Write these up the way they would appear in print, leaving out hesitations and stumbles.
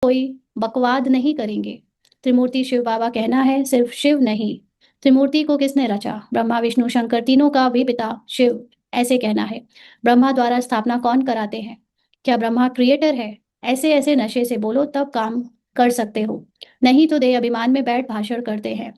कोई बकवाद नहीं करेंगे। त्रिमूर्ति शिव बाबा कहना है, सिर्फ शिव नहीं। त्रिमूर्ति को किसने रचा? ब्रह्मा विष्णु शंकर, तीनों का भी पिता शिव, ऐसे कहना है। ब्रह्मा द्वारा स्थापना कौन कराते हैं? क्या ब्रह्मा क्रिएटर है? ऐसे ऐसे नशे से बोलो तब काम कर सकते हो, नहीं तो दे अभिमान में बैठ भाषण करते हैं।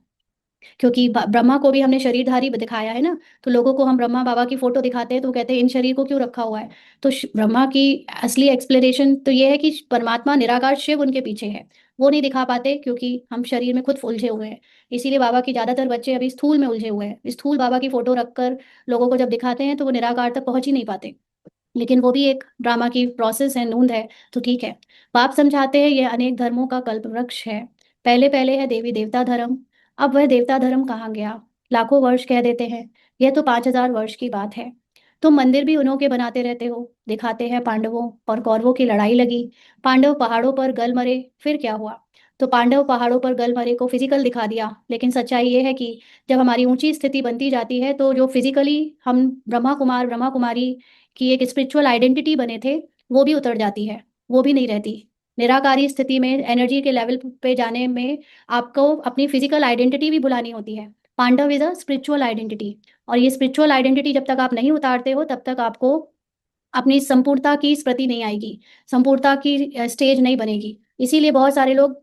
क्योंकि ब्रह्मा को भी हमने शरीरधारी दिखाया है ना, तो लोगों को हम ब्रह्मा बाबा की फोटो दिखाते हैं तो वो कहते हैं इन शरीर को क्यों रखा हुआ है। तो ब्रह्मा की असली एक्सप्लेनेशन तो ये है कि परमात्मा निराकार शिव उनके पीछे है। वो नहीं दिखा पाते क्योंकि हम शरीर में खुद उलझे हुए हैं। इसीलिए बाबा की ज्यादातर बच्चे अभी स्थूल में उलझे हुए हैं। स्थूल बाबा की फोटो रखकर लोगों को जब दिखाते हैं तो वो निराकार तक पहुंच ही नहीं पाते। लेकिन वो भी एक ड्रामा की प्रोसेस है, नूंद है। तो ठीक है। बाप समझाते हैं यह अनेक धर्मों का कल्प वृक्ष है। पहले पहले है देवी देवता धर्म। अब वह देवता धर्म कहाँ गया? लाखों वर्ष कह देते हैं, यह तो 5,000 वर्ष की बात है। तुम मंदिर भी उन्हों के बनाते रहते हो। दिखाते हैं पांडवों और कौरवों की लड़ाई लगी, पांडव पहाड़ों पर गल मरे, फिर क्या हुआ? तो पांडव पहाड़ों पर गल मरे को फिजिकल दिखा दिया, लेकिन सच्चाई ये है कि जब हमारी ऊंची स्थिति बनती जाती है तो जो फिजिकली हम ब्रह्मा कुमार ब्रह्मा कुमारी की एक स्पिरिचुअल आइडेंटिटी बने थे, वो भी उतर जाती है, वो भी नहीं रहती। निराकारी स्थिति में एनर्जी के लेवल पे जाने में आपको अपनी फिजिकल आइडेंटिटी भी भुलानी होती है। Pandav is a spiritual identity, और ये स्पिरिचुअल आइडेंटिटी जब तक आप नहीं उतारते हो तब तक आपको अपनी संपूर्णता की स्मृति नहीं आएगी, संपूर्णता की स्टेज नहीं बनेगी। इसीलिए बहुत सारे लोग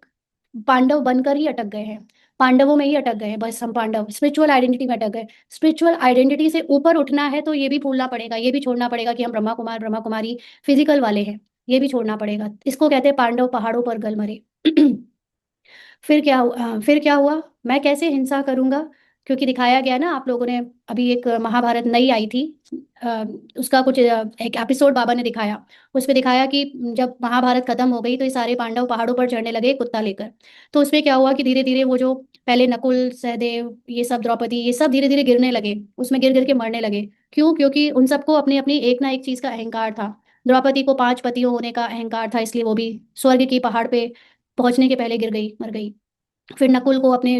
पांडव बनकर ही अटक गए हैं, पांडवों में ही अटक गए हैं। बस हम पांडव स्पिरिचुअल आइडेंटिटी में अटक गए। स्पिरिचुअल आइडेंटिटी से ऊपर उठना है तो ये भी भूलना पड़ेगा, ये भी छोड़ना पड़ेगा कि हम ब्रह्मा कुमार ब्रह्मा कुमारी फिजिकल वाले हैं। ये भी छोड़ना पड़ेगा। इसको कहते हैं पांडव पहाड़ों पर गल मरे। फिर क्या हुआ? मैं कैसे हिंसा करूंगा? क्योंकि दिखाया गया ना, आप लोगों ने अभी एक महाभारत नई आई थी, अ, उसका कुछ एक एपिसोड बाबा ने दिखाया। उसमें दिखाया कि जब महाभारत खत्म हो गई तो ये सारे पांडव पहाड़ों पर चढ़ने लगे कुत्ता लेकर। तो उसमें क्या हुआ कि धीरे धीरे वो जो पहले नकुल सहदेव ये सब द्रौपदी ये सब धीरे धीरे गिरने लगे, उसमें गिर गिर के मरने लगे। क्यों? क्योंकि उन सबको अपनी अपनी एक ना एक चीज का अहंकार था। द्रौपदी को 5 पतियों होने का अहंकार था, इसलिए वो भी स्वर्ग की पहाड़ पे पहुंचने के पहले गिर गई, मर गई। फिर नकुल को अपने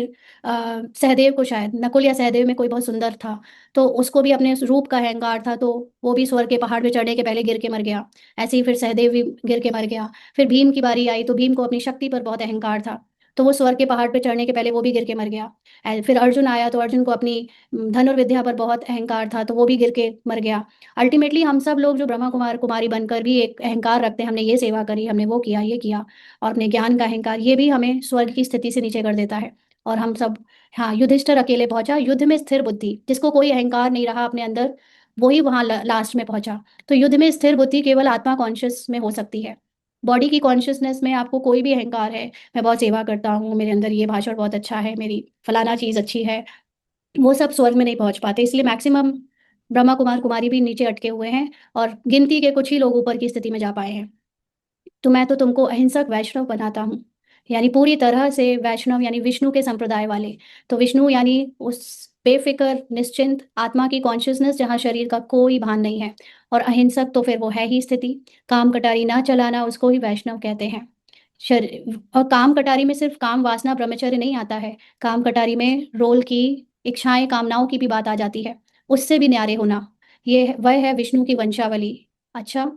सहदेव को, शायद नकुल या सहदेव में कोई बहुत सुंदर था, तो उसको भी अपने उस रूप का अहंकार था, तो वो भी स्वर्ग के पहाड़ पे चढ़ने के पहले गिर के मर गया। ऐसे ही फिर सहदेव भी गिर के मर गया। फिर भीम की बारी आई तो भीम को अपनी शक्ति पर बहुत अहंकार था, तो वो स्वर्ग के पहाड़ पे चढ़ने के पहले वो भी गिर के मर गया। फिर अर्जुन आया तो अर्जुन को अपनी धनुर्विद्या पर बहुत अहंकार था, तो वो भी गिर के मर गया। अल्टीमेटली हम सब लोग जो ब्रह्मा कुमार कुमारी बनकर भी एक अहंकार रखते हैं, हमने ये सेवा करी, हमने वो किया ये किया, और अपने ज्ञान का अहंकार, ये भी हमें स्वर्ग की स्थिति से नीचे कर देता है। और हम सब, हाँ, युधिष्ठिर अकेले पहुंचा, युद्ध में स्थिर बुद्धि, जिसको कोई अहंकार नहीं रहा अपने अंदर, वही वहां लास्ट में पहुंचा। तो युद्ध में स्थिर बुद्धि केवल आत्मा कॉन्शियस में हो सकती है। बॉडी की कॉन्शियसनेस में आपको कोई भी अहंकार है, मैं बहुत सेवा करता हूँ, मेरे अंदर ये भाषण बहुत अच्छा है, मेरी फलाना चीज अच्छी है, वो सब स्वर्ग में नहीं पहुंच पाते। इसलिए मैक्सिमम ब्रह्मा कुमार कुमारी भी नीचे अटके हुए हैं, और गिनती के कुछ ही लोग ऊपर की स्थिति में जा पाए हैं। तो मैं तो तुमको अहिंसक वैष्णव बनाता हूँ, यानी पूरी तरह से वैष्णव, यानी विष्णु के संप्रदाय वाले। तो विष्णु यानी उस बेफिक्र निश्चिंत आत्मा की कॉन्शियसनेस जहाँ शरीर का कोई भान नहीं है। और अहिंसक तो फिर वो है ही स्थिति। काम कटारी ना चलाना, उसको ही वैष्णव कहते हैं। शरीर और काम कटारी में सिर्फ काम वासना ब्रह्मचर्य नहीं आता है, काम कटारी में रोल की, इच्छाएं कामनाओं की भी बात आ जाती है। उससे भी न्यारे होना, ये वह है विष्णु की वंशावली। अच्छा,